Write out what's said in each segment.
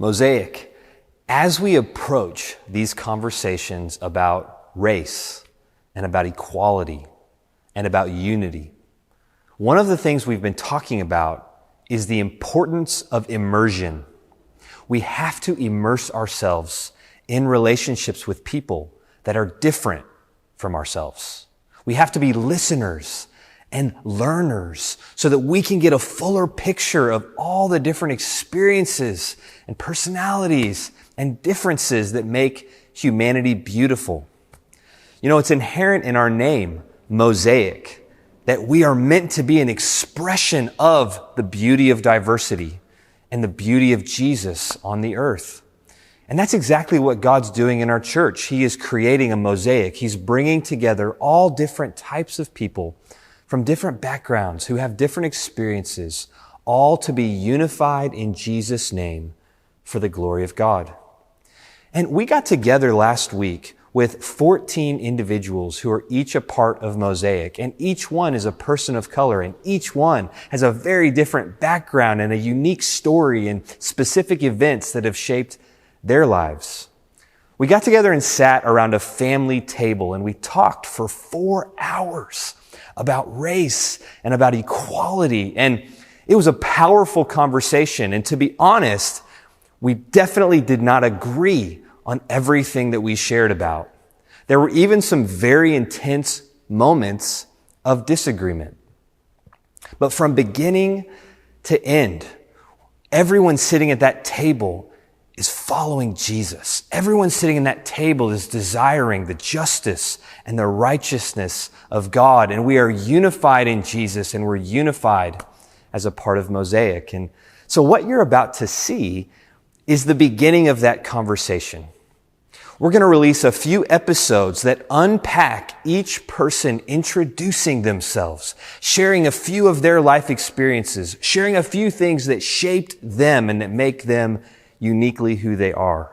Mosaic, as we approach these conversations about race and about equality and about unity, one of the things we've been talking about is the importance of immersion. We have to immerse ourselves in relationships with people that are different from ourselves. We have to be listeners and learners so that we can get a fuller picture of all the different experiences and personalities and differences that make humanity beautiful. You know, it's inherent in our name, Mosaic, that we are meant to be an expression of the beauty of diversity and the beauty of Jesus on the earth. And that's exactly what God's doing in our church. He is creating a mosaic. He's bringing together all different types of people from different backgrounds who have different experiences, all to be unified in Jesus' name for the glory of God. And we got together last week with 14 individuals who are each a part of Mosaic, and each one is a person of color, and each one has a very different background and a unique story and specific events that have shaped their lives. We got together and sat around a family table, and we talked for 4 hours about race and about equality. And it was a powerful conversation. And to be honest, we definitely did not agree on everything that we shared about. There were even some very intense moments of disagreement. But from beginning to end, everyone sitting at that table is following Jesus. Everyone sitting in that table is desiring the justice and the righteousness of God. And we are unified in Jesus, and we're unified as a part of Mosaic. And so what you're about to see is the beginning of that conversation. We're going to release a few episodes that unpack each person introducing themselves, sharing a few of their life experiences, sharing a few things that shaped them and that make them uniquely who they are.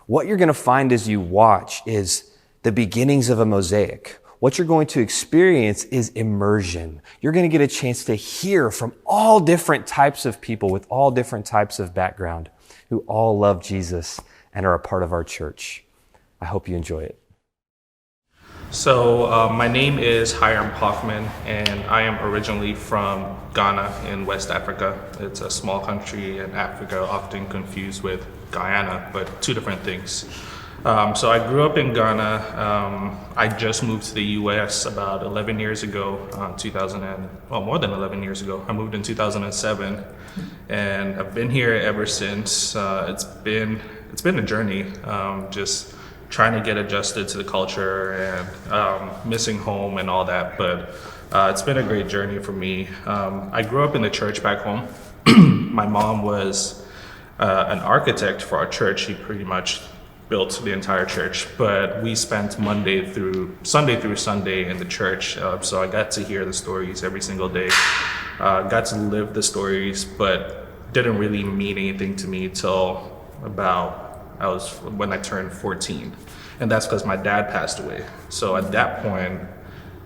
What you're going to find as you watch is the beginnings of a mosaic. What you're going to experience is immersion. You're going to get a chance to hear from all different types of people with all different types of background who all love Jesus and are a part of our church. I hope you enjoy it. So my name is Hiram Hoffman, and I am originally from Ghana in West Africa. It's a small country in Africa, often confused with Guyana, but two different things. So I grew up in Ghana. I just moved to the U.S. about 11 years ago, more than 11 years ago. I moved in 2007, and I've been here ever since. It's been a journey, just trying to get adjusted to the culture and missing home and all that. But it's been a great journey for me. I grew up in the church back home. My mom was an architect for our church. She pretty much built the entire church, but we spent Sunday through Sunday in the church. So I got to hear the stories every single day, got to live the stories, but didn't really mean anything to me till when I turned 14. And that's because my dad passed away. So at that point,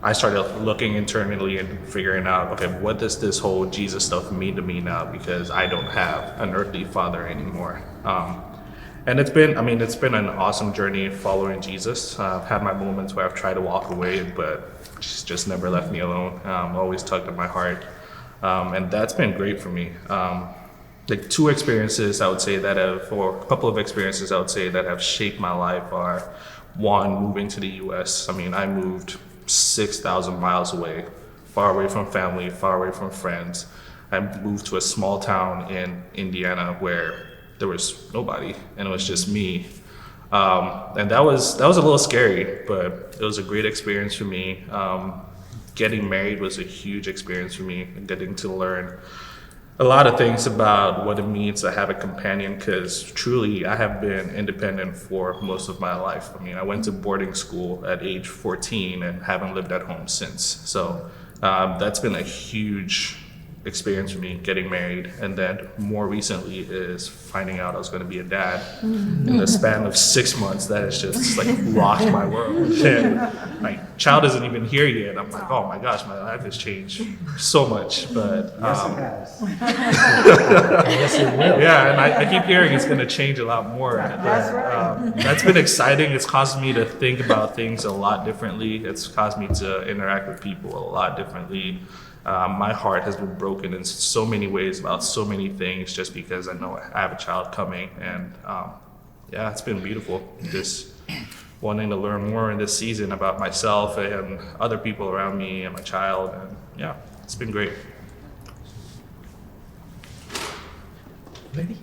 I started looking internally and figuring out, okay, what does this whole Jesus stuff mean to me now? Because I don't have an earthly father anymore. And it's been an awesome journey following Jesus. I've had my moments where I've tried to walk away, but she's just never left me alone. Always tugged at my heart. And that's been great for me. Like a couple of experiences I would say that have shaped my life are, one, moving to the US. I moved 6,000 miles away, far away from family, far away from friends. I moved to a small town in Indiana where there was nobody, and it was just me. And that was a little scary, but it was a great experience for me. Getting married was a huge experience for me, and getting to learn a lot of things about what it means to have a companion, because truly I have been independent for most of my life. I went to boarding school at age 14 and haven't lived at home since. So that's been a huge experience for me, getting married, and then more recently is finding out I was going to be a dad. In the span of 6 months, that has just like rocked my world. And my child isn't even here yet. I'm like, oh my gosh, my life has changed so much. But yeah, and I keep hearing it's going to change a lot more. That's been exciting. It's caused me to think about things a lot differently. It's caused me to interact with people a lot differently. My heart has been broken in so many ways about so many things just because I know I have a child coming. And yeah, it's been beautiful. Just wanting to learn more in this season about myself and other people around me and my child. And yeah, it's been great. Ready?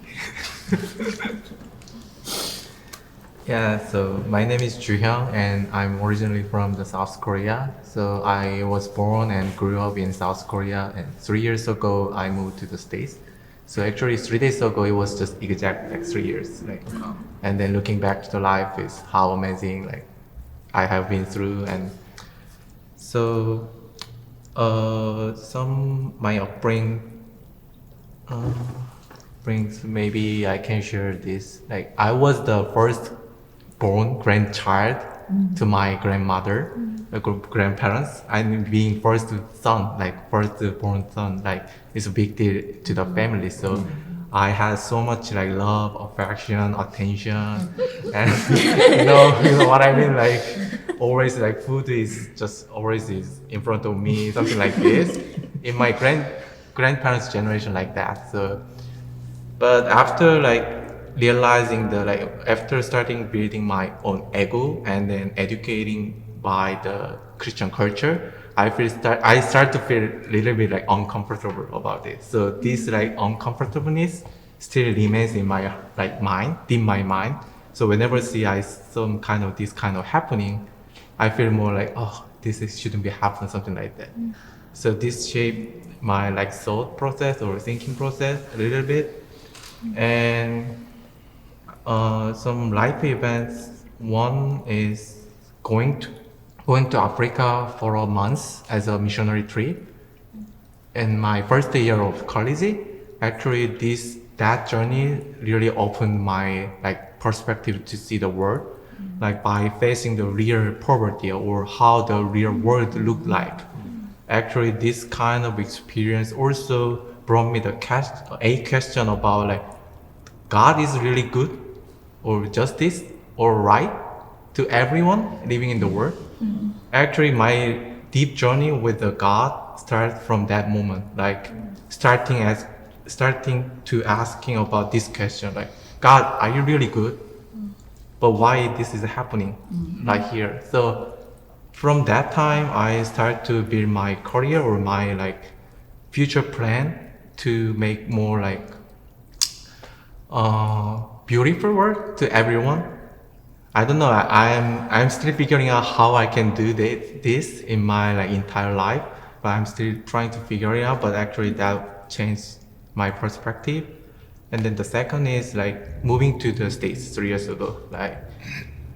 Yeah, so my name is Juhyung and I'm originally from the South Korea. So I was born and grew up in South Korea, and 3 years ago I moved to the States. So actually 3 days ago it was just exact like 3 years. And then looking back to the life is how amazing like I have been through. And so some my upbringing brings, maybe I can share this. Like I was the first born grandchild to my grandmother, grandparents. I'm being first son, like first born son, like it's a big deal to the family. So I had so much like love, affection, attention, and you know what I mean. Like always, like food is just always is in front of me, something like this. In my grandparents' generation, like that. So, but after like realizing the like after starting building my own ego and then educating by the Christian culture, I start to feel a little bit like uncomfortable about it. So this like uncomfortableness still remains in my like mind, in my mind. So whenever I some kind of this kind of happening, I feel more like, oh, shouldn't be happening, something like that. So this shaped my like thought process or thinking process a little bit. And some life events. One is going to Africa for a month as a missionary trip. In my first year of college, actually that journey really opened my like perspective to see the world, like by facing the real poverty or how the real world looked like. Actually, this kind of experience also brought me a question about like God is really good or justice or right to everyone living in the world. Actually, my deep journey with the God started from that moment, like starting to asking about this question, like, God, are you really good? But why this is happening like here? So from that time, I started to build my career or my like future plan to make more like beautiful work to everyone. I don't know. I'm still figuring out how I can do this in my like entire life, but I'm still trying to figure it out. But actually, that changed my perspective. And then the second is like moving to the States 3 years ago. Like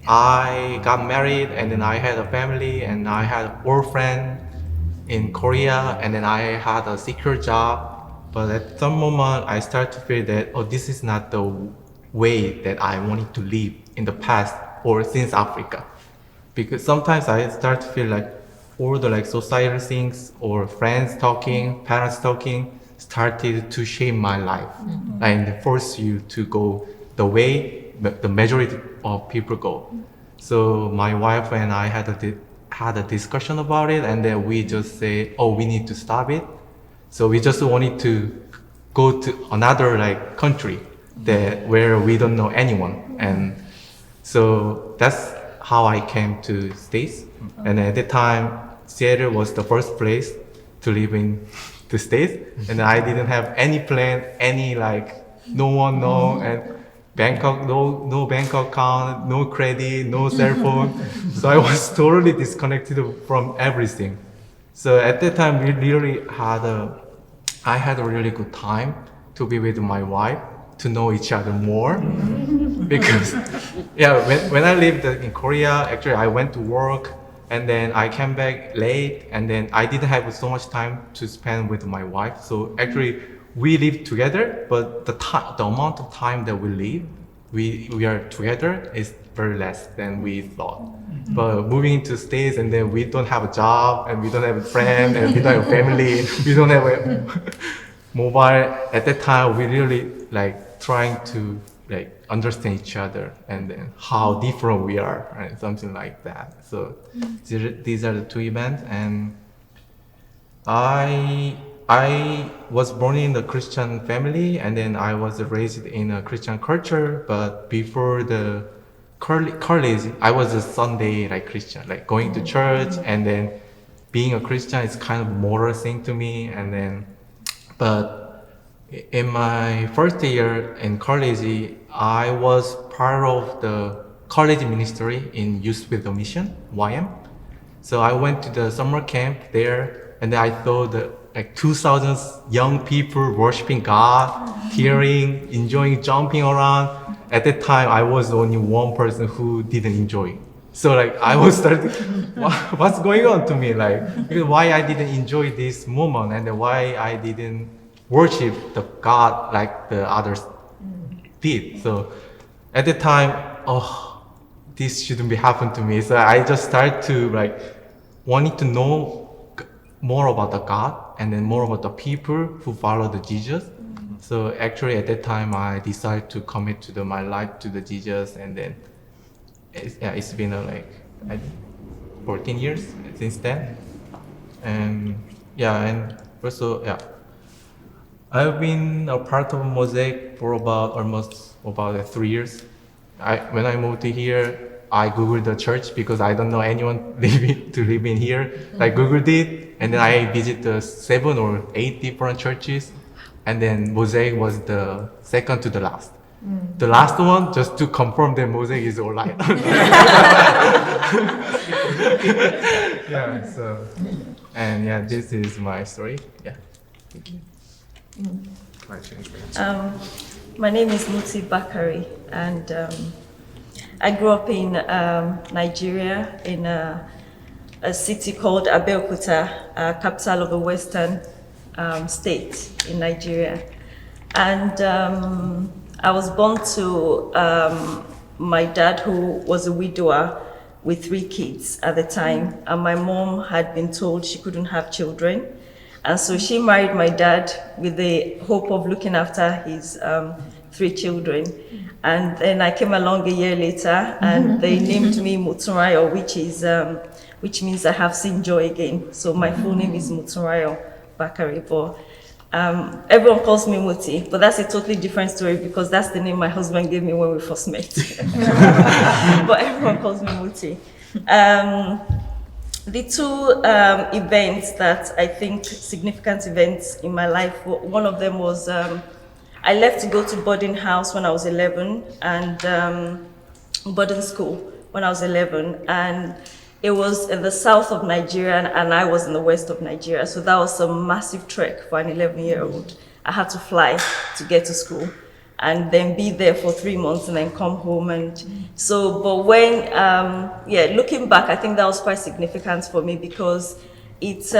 I got married, and then I had a family, and I had a girlfriend in Korea, and then I had a secure job. But at some moment, I start to feel that, oh, this is not the way that I wanted to live in the past or since Africa. Because sometimes I start to feel like all the like societal things or friends talking, parents talking started to shape my life and force you to go the way the majority of people go. So my wife and I had a discussion about it, and then we just say, oh, we need to stop it. So we just wanted to go to another like country where we don't know anyone. And so that's how I came to States. And at the time, Seattle was the first place to live in the States. And I didn't have any plan, no one know, and Bangkok, no bank account, no credit, no cell phone. So I was totally disconnected from everything. So at that time, I had a really good time to be with my wife, to know each other more. Because, yeah, when I lived in Korea, actually I went to work And then I came back late, and then I didn't have so much time to spend with my wife. So actually, we live together, but the amount of time that we are together is very less than we thought. But moving to States, and then we don't have a job, and we don't have a friend, and we don't have a family, we don't have a mobile. At that time, we really like trying to like understand each other and then how different we are, right? Something like that. So these are the two events, and I was born in a Christian family, and then I was raised in a Christian culture. But before the college, I was a Sunday like Christian, like going to church, and then being a Christian is kind of moral thing to me. And then, but in my first year in college, I was part of the college ministry in Youth with a Mission, YM. So I went to the summer camp there, and then I saw the like 2,000 young people worshiping God, hearing, enjoying, jumping around. At that time, I was the only one person who didn't enjoy. So like I was starting, what's going on to me? Like why I didn't enjoy this moment, and then why I didn't worship the God like the others did. So at the time, oh, this shouldn't be happening to me. So I just started to like wanting to know more about the God and then more about the people who follow the Jesus. So actually at that time I decided to commit to my life to the Jesus, and then it's been like I think 14 years since then. And and also I've been a part of Mosaic for almost about 3 years. When I moved to here, I googled the church because I don't know anyone living here. I googled it, and then I visited 7 or 8 different churches, and then Mosaic was the second to the last. The last one, just to confirm that Mosaic is online. This is my story. Yeah, thank you. My name is Muti Bakari, and I grew up in Nigeria, in a city called Abeokuta, capital of the western state in Nigeria. And I was born to my dad, who was a widower with 3 kids at the time, and my mom had been told she couldn't have children. And so she married my dad with the hope of looking after his 3 children. And then I came along a year later, and they named me Mutunrayo, which means I have seen joy again. So my full name is Mutunrayo Bakari. But everyone calls me Muti, but that's a totally different story because that's the name my husband gave me when we first met. But everyone calls me Muti. The 2 events that I think significant events in my life, one of them was I left to go to boarding house when I was 11, and boarding school when I was 11, and it was in the south of Nigeria, and I was in the west of Nigeria, so that was a massive trek for an 11-year-old. I had to fly to get to school, and then be there for 3 months and then come home. And so, but when, looking back, I think that was quite significant for me because it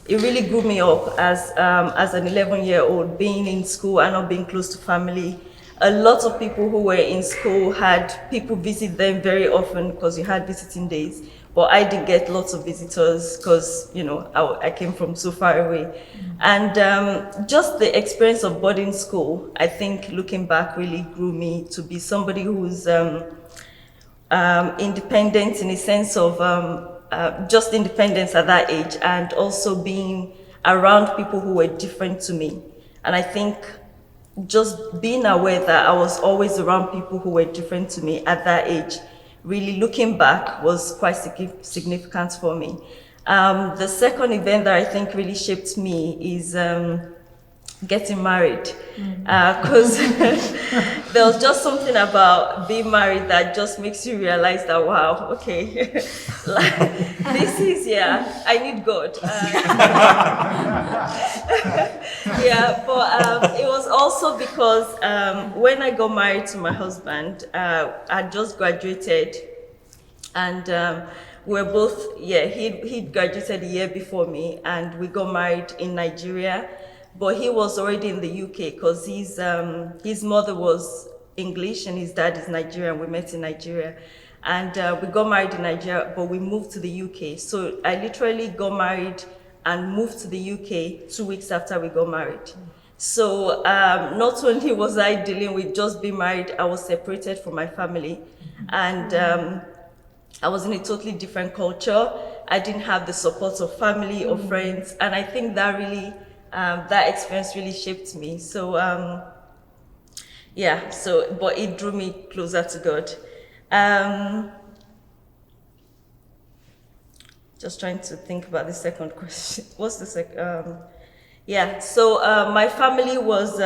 really grew me up as an 11-year-old, being in school and not being close to family. A lot of people who were in school had people visit them very often because you had visiting days. But I did get lots of visitors because, I came from so far away. And just the experience of boarding school, I think looking back really grew me to be somebody who's independent in a sense of just independence at that age, and also being around people who were different to me. And I think just being aware that I was always around people who were different to me at that age, really looking back, was quite significant for me. The second event that I think really shaped me is getting married, because there was just something about being married that just makes you realize that, wow, okay, like, this is, I need God. But it was also because when I got married to my husband, I just graduated, and we're both, he graduated a year before me, and we got married in Nigeria. But he was already in the UK because his mother was English and his dad is Nigerian. We met in Nigeria. And we got married in Nigeria, but we moved to the UK. So I literally got married and moved to the UK 2 weeks after we got married. So not only was I dealing with just being married, I was separated from my family. And I was in a totally different culture. I didn't have the support of family or friends. And I think that really, that experience really shaped me. So but it drew me closer to God. Just trying to think about the second question. What's the second? My family was,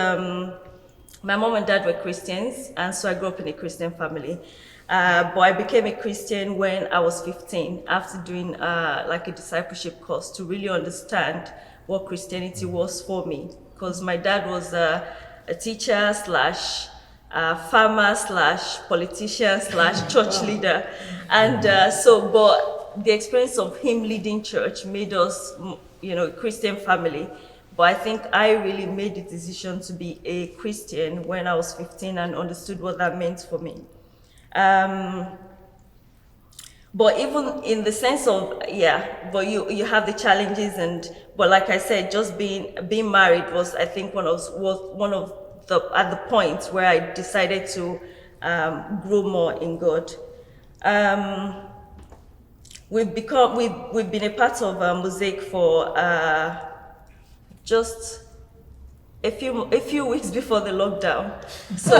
my mom and dad were Christians, and so I grew up in a Christian family. But I became a Christian when I was 15, after doing like a discipleship course to really understand what Christianity was for me. Because my dad was a teacher slash farmer slash politician slash church leader. And but the experience of him leading church made us, a Christian family. But I think I really made the decision to be a Christian when I was 15 and understood what that meant for me. But even in the sense of, but you have the challenges, but like I said, just being married was, I think, one of the points where I decided to grow more in God. We've been a part of Mosaic for just a few weeks before the lockdown. So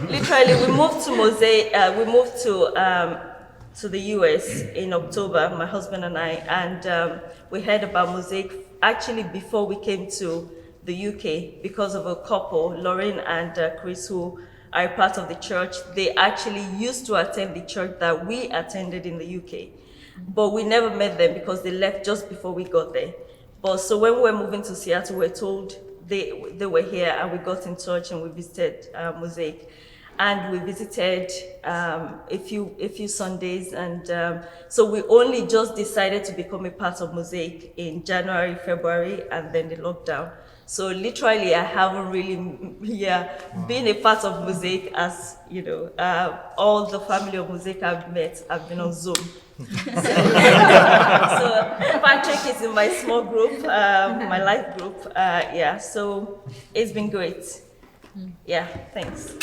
literally we moved to Mosaic. We moved to the US in October, my husband and I, and we heard about Mosaic actually before we came to the UK because of a couple, Lauren and Chris, who are part of the church. They actually used to attend the church that we attended in the UK, but we never met them because they left just before we got there. But so when we were moving to Seattle, we were told they were here, and we got in touch and we visited Mosaic. And we visited a few Sundays, and so we only just decided to become a part of Mosaic in January, February, and then the lockdown. So literally, I haven't really been a part of Mosaic, as all the family of Mosaic I've met have been on Zoom. So Patrick is in my small group, my life group. So it's been great. Yeah, thanks.